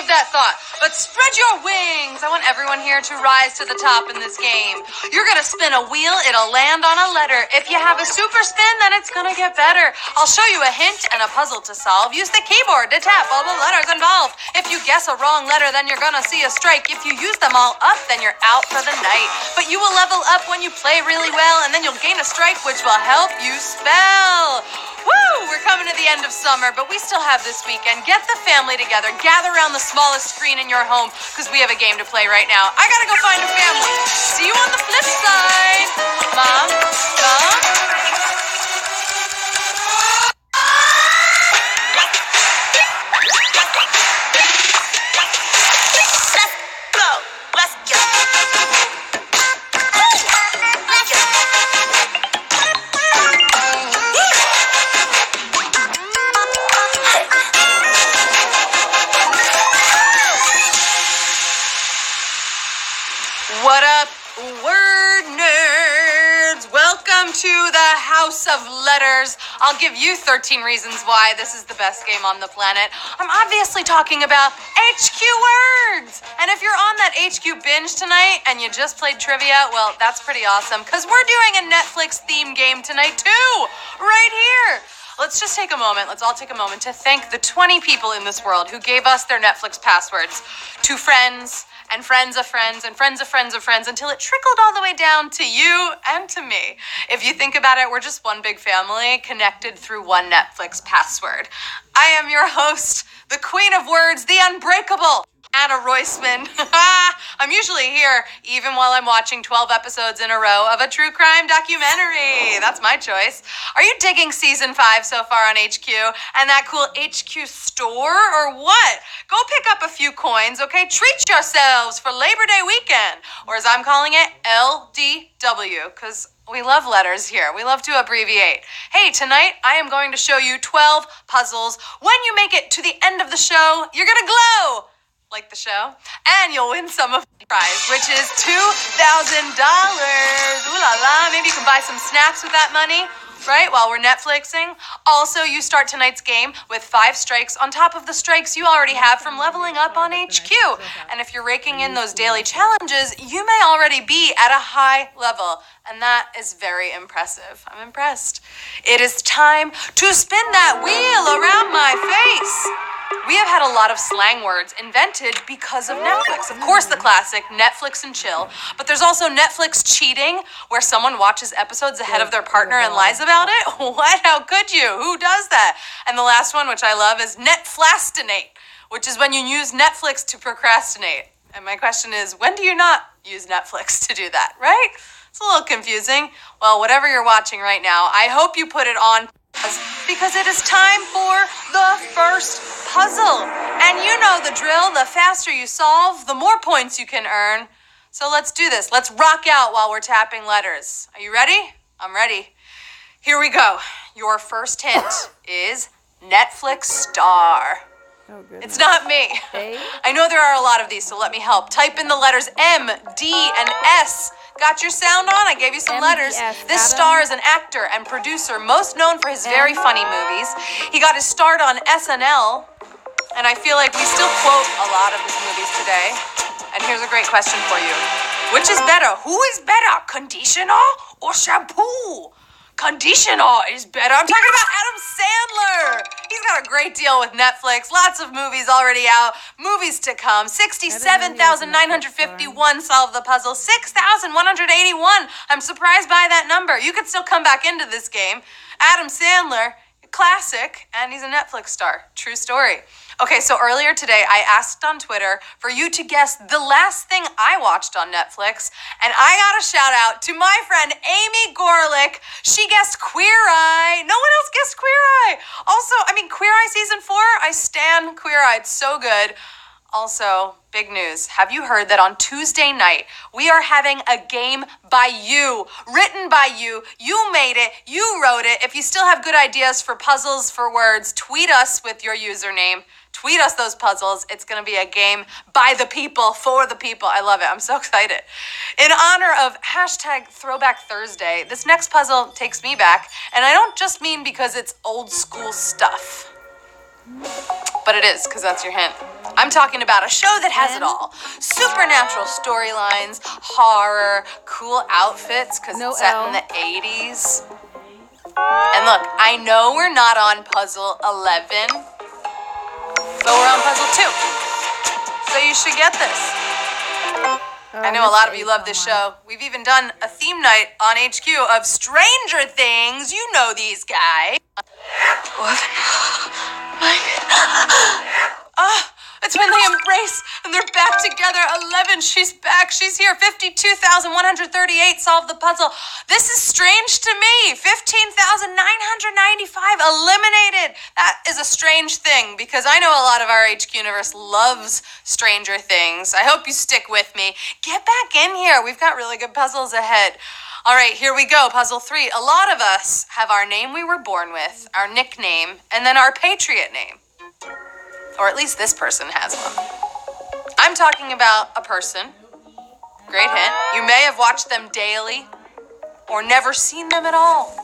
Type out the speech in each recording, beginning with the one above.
that thought. But spread your wings. I want everyone here to rise to the top in this game. You're gonna spin a wheel, it'll land on a letter. If you have a super spin, then it's gonna get better. I'll show you a hint and a puzzle to solve. Use the keyboard to tap all the letters involved. If you guess a wrong letter, then you're gonna see a strike. If you use them all up, then you're out for the night. But you will level up when you play really well, and then you'll gain a strike, which will help you spell. Woo! We're coming to the end of summer, but we still have this weekend. Get the family together. Gather around the smallest screen in your home, because we have a game to play right now. I gotta go find a family. See you on the flip side. Mom? What up, word nerds? Welcome to the House of Letters. I'll give you 13 reasons why this is the best game on the planet. I'm obviously talking about HQ Words. And if you're on that HQ binge tonight and you just played trivia, well, that's pretty awesome, because we're doing a Netflix theme game tonight too, right here. Let's just take a moment. Let's all take a moment to thank the 20 people in this world who gave us their Netflix passwords to friends, and friends of friends, and friends of friends of friends, until it trickled all the way down to you and to me. If you think about it, we're just one big family connected through one Netflix password. I am your host, the Queen of Words, the Unbreakable Anna Roisman. I'm usually here even while I'm watching 12 episodes in a row of a true crime documentary. That's my choice. Are you digging season 5 so far on HQ and that cool HQ store or what? Go pick up a few coins, okay? Treat yourselves for Labor Day weekend, or as I'm calling it, LDW, because we love letters here. We love to abbreviate. Hey, tonight I am going to show you 12 puzzles. When you make it to the end of the show, you're gonna glow like the show, and you'll win some of the prize, which is $2,000. Ooh la la, maybe you can buy some snacks with that money, right, while we're Netflixing. Also, you start tonight's game with 5 strikes on top of the strikes you already have from leveling up on HQ. And if you're raking in those daily challenges, you may already be at a high level, and that is very impressive. I'm impressed. It is time to spin that wheel around my face. We have had a lot of slang words invented because of Netflix. Of course, the classic Netflix and chill, but there's also Netflix cheating, where someone watches episodes ahead of their partner and lies about it. What? How could you? Who does that? And the last one, which I love, is Netflastinate, which is when you use Netflix to procrastinate. And my question is, when do you not use Netflix to do that, right? It's a little confusing. Well, whatever you're watching right now, I hope you put it on, because it is time for the first puzzle. And you know the drill. The faster you solve, the more points you can earn. So let's do this. Let's rock out while we're tapping letters. Are you ready? I'm ready. Here we go. Your first hint is Netflix star. Oh, it's not me. I know there are a lot of these, so let me help. Type in the letters M, D, and S. Got your sound on? I gave you some letters. This star is an actor and producer, most known for his very funny movies. He got his start on SNL, and I feel like we still quote a lot of his movies today. And here's a great question for you. Which is better? Who is better, conditioner or shampoo? Conditioner is better. I'm talking about Adam Sandler. He's got a great deal with Netflix. Lots of movies already out. Movies to come. 67,951 solved the puzzle. 6,181. I'm surprised by that number. You could still come back into this game. Adam Sandler, classic, and he's a Netflix star. True story. Okay, so earlier today, I asked on Twitter for you to guess the last thing I watched on Netflix, and I got a shout out to my friend Amy Gorlick. She guessed Queer Eye. No one else guessed Queer Eye. Also, Queer Eye season 4, I stan Queer Eye. It's so good. Also, big news. Have you heard that on Tuesday night, we are having a game by you, written by you. You made it. You wrote it. If you still have good ideas for puzzles, for words, tweet us with your username. Tweet us those puzzles. It's going to be a game by the people, for the people. I love it. I'm so excited. In honor of hashtag Throwback Thursday, this next puzzle takes me back. And I don't just mean because it's old school stuff. But it is, because that's your hint. I'm talking about a show that has it all. Supernatural storylines, horror, cool outfits, because it's set in the 80s. And look, I know we're not on puzzle 11, but we're on puzzle 2. So you should get this. I know a lot of you love this show. We've even done a theme night on HQ of Stranger Things. You know these guys. It's when they embrace and they're back together. 11, she's back. She's here. 52,138 solved the puzzle. This is strange to me. 15,995 eliminated. That is a strange thing because I know a lot of our HQ universe loves Stranger Things. I hope you stick with me. Get back in here. We've got really good puzzles ahead. All right, here we go. Puzzle 3. A lot of us have our name we were born with, our nickname, and then our Patriot name. Or at least this person has one. I'm talking about a person. Great hint. You may have watched them daily or never seen them at all.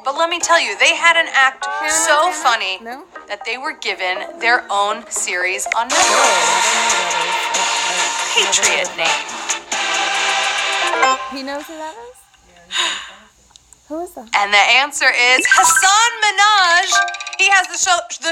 But let me tell you, they had an act so funny that they were given their own series on Netflix. Patriot name. He knows who that is? Who is that? And the answer is Hasan Minhaj. He has the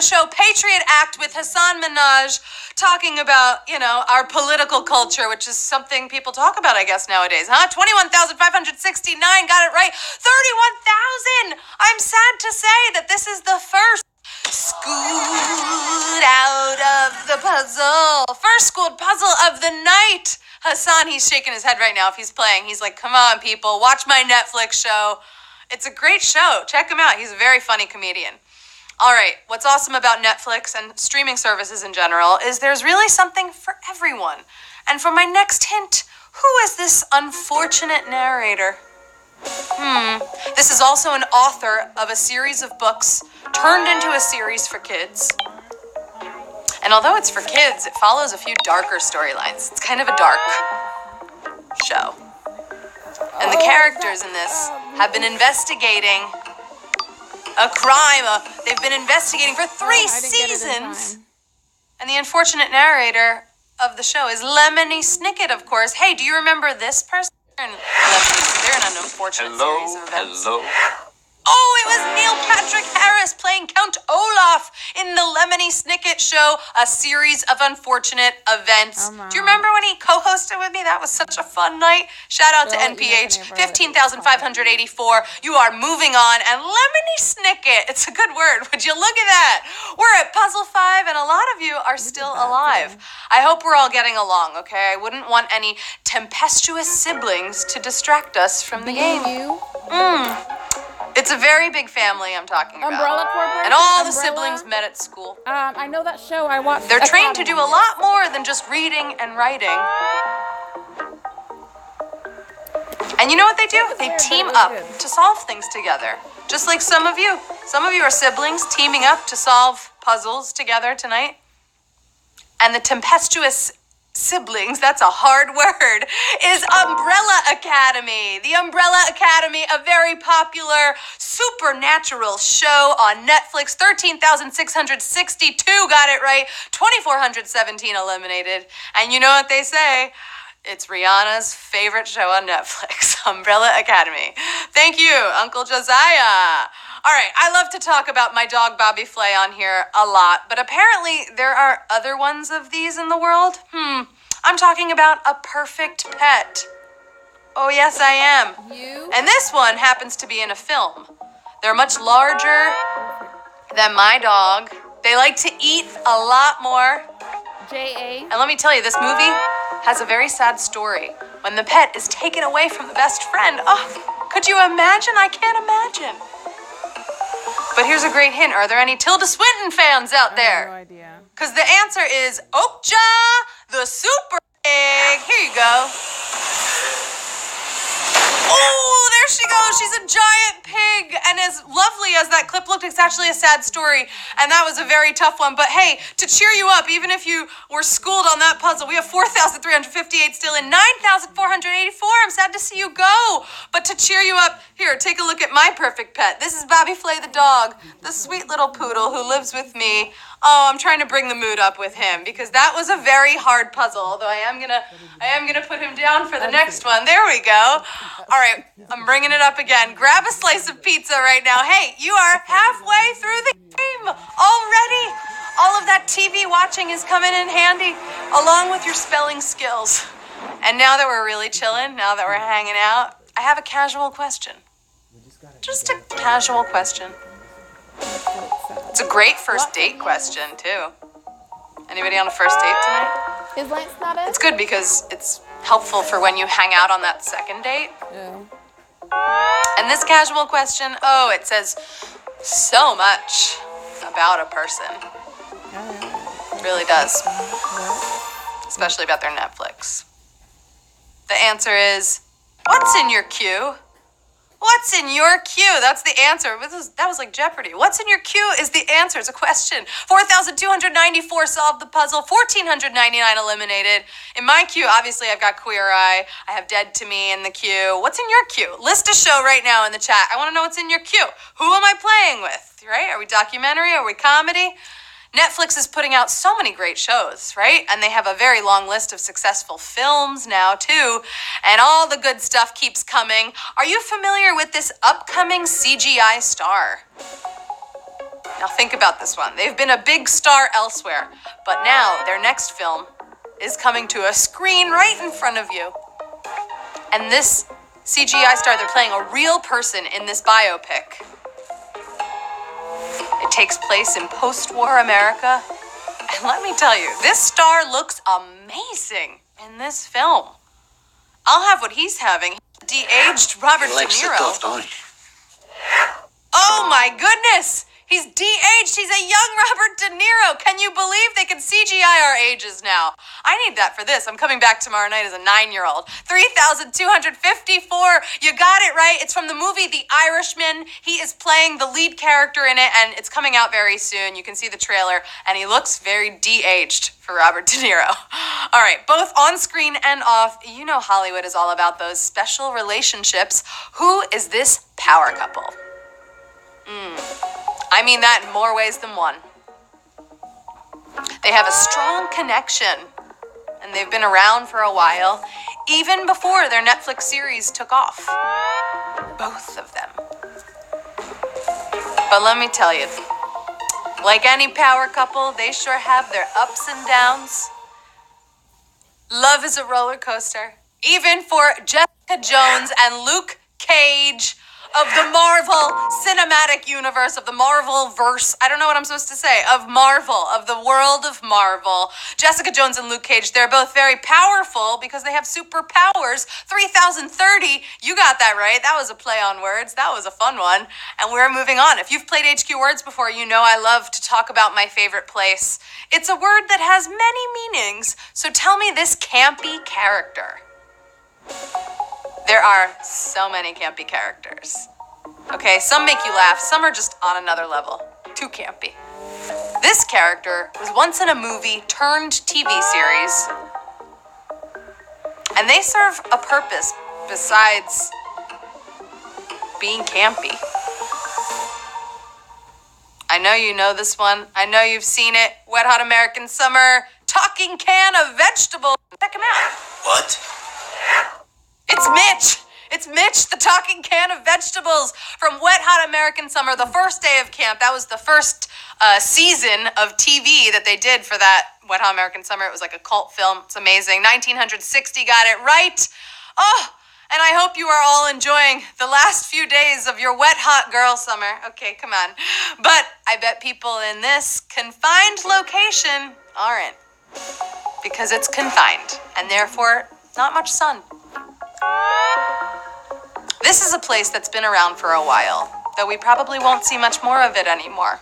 show Patriot Act with Hasan Minhaj, talking about, our political culture, which is something people talk about, I guess, nowadays, huh? 21,569, got it right. 31,000! I'm sad to say that this is the first scoot out of the puzzle. First schooled puzzle of the night. Hasan, he's shaking his head right now if he's playing. He's like, come on, people, watch my Netflix show. It's a great show. Check him out. He's a very funny comedian. All right, what's awesome about Netflix and streaming services in general is there's really something for everyone. And for my next hint, who is this unfortunate narrator? This is also an author of a series of books turned into a series for kids. And although it's for kids, it follows a few darker storylines. It's kind of a dark show. And the characters in this have been investigating a crime. They've been investigating for 3 seasons. And the unfortunate narrator of the show is Lemony Snicket, of course. Hey, do you remember this person? They're in an unfortunate series of events. Oh, it was Neil Patrick Harris playing Count Olaf in the Lemony Snicket Show, a series of unfortunate events. Do you remember when he co-hosted with me? That was such a fun night. Shout out to NPH, 15,584. You are moving on. And Lemony Snicket, it's a good word. Would you look at that? We're at Puzzle 5, and a lot of you are still alive. I hope we're all getting along, okay? I wouldn't want any tempestuous siblings to distract us from the game. It's a very big family I'm talking about. Umbrella Corporation? And all the siblings met at school. I know that show. I watched. They're trained to do a lot more than just reading and writing. And you know what they do? They team up to solve things together. Just like some of you. Some of you are siblings teaming up to solve puzzles together tonight. And the tempestuous siblings, that's a hard word, is Umbrella Academy. The Umbrella Academy, a very popular supernatural show on Netflix. 13,662 got it right. 2,417 eliminated. And you know what they say? It's Rihanna's favorite show on Netflix, Umbrella Academy. Thank you, Uncle Josiah. All right, I love to talk about my dog Bobby Flay on here a lot, but apparently there are other ones of these in the world. I'm talking about a perfect pet. Oh, yes, I am. And this one happens to be in a film. They're much larger than my dog. They like to eat a lot more. J.A. And let me tell you, this movie has a very sad story. When the pet is taken away from the best friend. Oh, could you imagine? I can't imagine. But here's a great hint. Are there any Tilda Swinton fans out there? I have no idea. Because the answer is Okja, the super pig. Here you go. Oh, they're she goes. She's a giant pig. And as lovely as that clip looked, it's actually a sad story. And that was a very tough one. But hey, to cheer you up, even if you were schooled on that puzzle, we have 4,358 still in 9,484. I'm sad to see you go. But to cheer you up, here, take a look at my perfect pet. This is Bobby Flay the dog, the sweet little poodle who lives with me. Oh, I'm trying to bring the mood up with him because that was a very hard puzzle. Although I am gonna put him down for the next one. There we go. All right, I'm bringing it up again. Grab a slice of pizza right now. Hey, you are halfway through the game already. All of that TV watching is coming in handy, along with your spelling skills. And now that we're really chilling, now that we're hanging out, I have a casual question. Just a casual question. It's a great first date question, too. Anybody on a first date tonight? Is Lance not in? It's good because it's helpful for when you hang out on that second date. Yeah. And this casual question, it says so much about a person. It really does. Especially about their Netflix. The answer is, what's in your queue? What's in your queue? That's the answer. That was like Jeopardy. What's in your queue is the answer. It's a question. 4,294 solved the puzzle. 1,499 eliminated. In my queue, obviously, I've got Queer Eye. I have Dead to Me in the queue. What's in your queue? List a show right now in the chat. I want to know what's in your queue. Who am I playing with? Right? Are we documentary? Are we comedy? Netflix is putting out so many great shows, right? And they have a very long list of successful films now, too. And all the good stuff keeps coming. Are you familiar with this upcoming CGI star? Now think about this one. They've been a big star elsewhere, but now their next film is coming to a screen right in front of you. And this CGI star, they're playing a real person in this biopic. It takes place in post-war America. And let me tell you, this star looks amazing in this film. I'll have what he's having. De-aged Robert De Niro. Don't he? Oh my goodness! He's de-aged. He's a young Robert De Niro. Can you believe they can CGI our ages now? I need that for this. I'm coming back tomorrow night as a 9-year-old. 3,254. You got it right. It's from the movie The Irishman. He is playing the lead character in it, and it's coming out very soon. You can see the trailer, and he looks very de-aged for Robert De Niro. All right, both on screen and off. You know Hollywood is all about those special relationships. Who is this power couple? I mean that in more ways than one. They have a strong connection, and they've been around for a while, even before their Netflix series took off. Both of them. But let me tell you, like any power couple, they sure have their ups and downs. Love is a roller coaster, even for Jessica Jones and Luke Cage of the Marvel Cinematic Universe, of the Marvel-verse, I don't know what I'm supposed to say, of Marvel, of the world of Marvel. Jessica Jones and Luke Cage, they're both very powerful because they have superpowers. 3,030, you got that right. That was a play on words. That was a fun one. And we're moving on. If you've played HQ Words before, you know I love to talk about my favorite place. It's a word that has many meanings, so tell me this campy character. There are so many campy characters. Okay, some make you laugh, some are just on another level. Too campy. This character was once in a movie turned TV series, and they serve a purpose besides being campy. I know you know this one. I know you've seen it. Wet Hot American Summer, talking can of vegetables. Check him out. What? It's Mitch! It's Mitch, the talking can of vegetables from Wet Hot American Summer, the first day of camp. That was the first season of TV that they did for that Wet Hot American Summer. It was like a cult film. It's amazing. 1960 got it right. Oh, and I hope you are all enjoying the last few days of your wet, hot girl summer. Okay, come on. But I bet people in this confined location aren't, because it's confined and therefore not much sun. This is a place that's been around for a while, though we probably won't see much more of it anymore,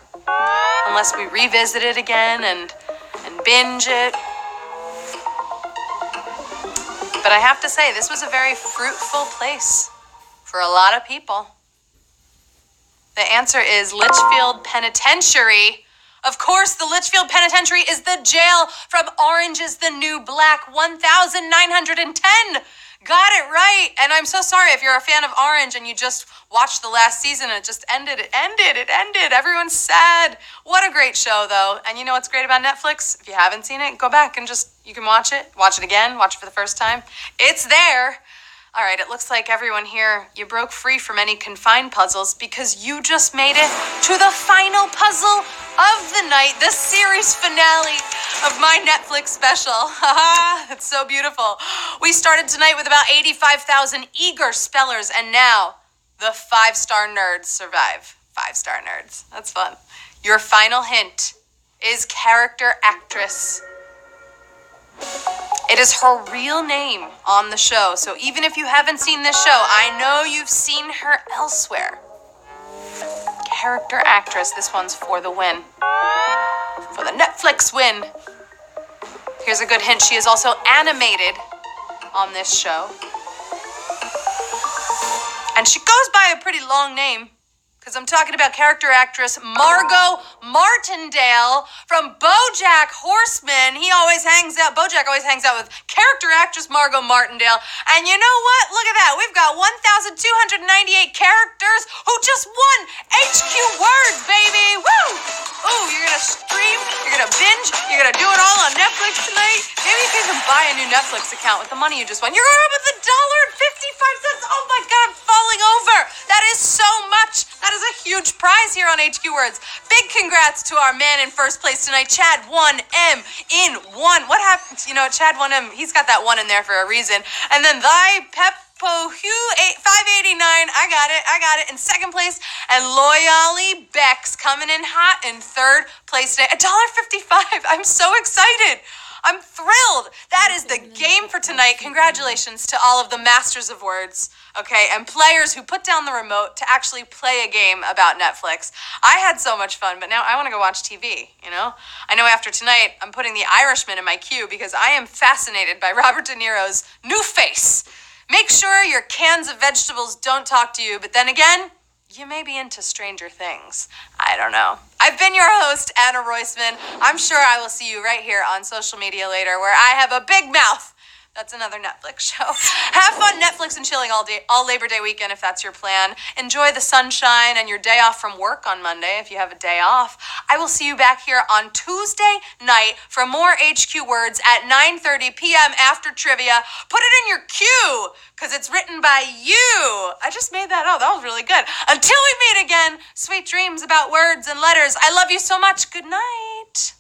unless we revisit it again and binge it. But I have to say, this was a very fruitful place for a lot of people. The answer is Litchfield Penitentiary. Of course, the Litchfield Penitentiary is the jail from Orange is the New Black 1910. Got it right. And I'm so sorry if you're a fan of Orange and you just watched the last season and it just ended. It ended. Everyone's sad. What a great show, though. And you know what's great about Netflix? If you haven't seen it, go back and you can watch it again, watch it for the first time. It's there. All right, it looks like everyone here, you broke free from any confined puzzles because you just made it to the final puzzle of the night, the series finale of my Netflix special. Haha, it's so beautiful. We started tonight with about 85,000 eager spellers, and now the 5-star nerds survive. 5-star nerds. That's fun. Your final hint is character actress. It is her real name on the show, so even if you haven't seen this show, I know you've seen her elsewhere. Character actress, this one's for the win. For the Netflix win. Here's a good hint, she is also animated on this show. And she goes by a pretty long name, because I'm talking about character actress Margot Martindale from BoJack Horseman. BoJack always hangs out with character actress Margot Martindale. And you know what? Look at that. We've got 1,298 characters who just won HQ Words, baby. Woo! Ooh, you're going to stream, you're going to binge, you're going to do it all on Netflix tonight. Maybe you can even buy a new Netflix account with the money you just won. You're going up with $1.55. Oh my God, I'm falling over. That is so much. That is a huge prize here on HQ Words. Big congrats to our man in first place tonight, Chad 1M in 1. What happened? You know, Chad 1M, he's got that 1 in there for a reason. And then Thy Peppo Hugh 589, I got it in second place. And Loyally Bex coming in hot in third place today. $1.55. I'm so excited. I'm thrilled. That is the game for tonight. Congratulations to all of the masters of words, okay, and players who put down the remote to actually play a game about Netflix. I had so much fun, but now I want to go watch TV, you know? I know after tonight, I'm putting The Irishman in my queue because I am fascinated by Robert De Niro's new face. Make sure your cans of vegetables don't talk to you, but then again, you may be into Stranger Things. I don't know. I've been your host, Anna Roisman. I'm sure I will see you right here on social media later where I have a big mouth. That's another Netflix show. Have fun Netflix and chilling all Labor Day weekend if that's your plan. Enjoy the sunshine and your day off from work on Monday if you have a day off. I will see you back here on Tuesday night for more HQ Words at 9:30 p.m. after trivia. Put it in your queue because it's written by you. I just made that up. That was really good. Until we meet again, sweet dreams about words and letters. I love you so much. Good night.